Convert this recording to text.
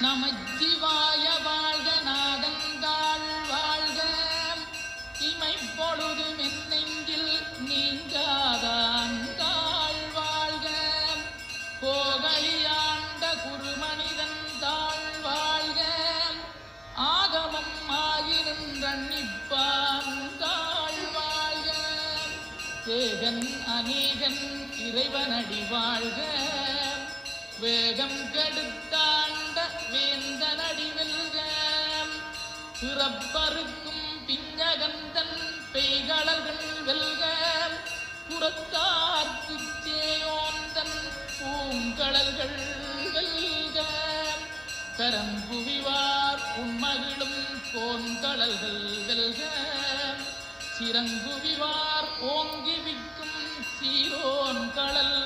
நமச்சிவாய வாழ்க நாதந்தாள் வாழ்க இமைப்பொழுது மென்னெஞ்சில் நீங்காதாந்தாள் வாழ்க கோகலியாண்ட குருமனிதன் தாழ் வாழ்க ஆகமம் ஆகிருந்தன்னிப்பான் தாழ் வாழ்க தேகன் அநேகன் இறைவனடி வாழ்க வேகம் கெடுத்தாண்ட வேந்தனடி வெல்க பிறப்பருக்கும் பிஞ்சகந்தன் பெய்களர்கள் வெல்க புறத்தார்க்குச் சேயோந்தன் பூங்கடல்கள் வெல்க கரங்குவிவார் உண்மகிழும் கோன்கடல்கள் வெல்க சிறங்குவிவார் ஓங்கி விக்கும் சீரோன் கடல்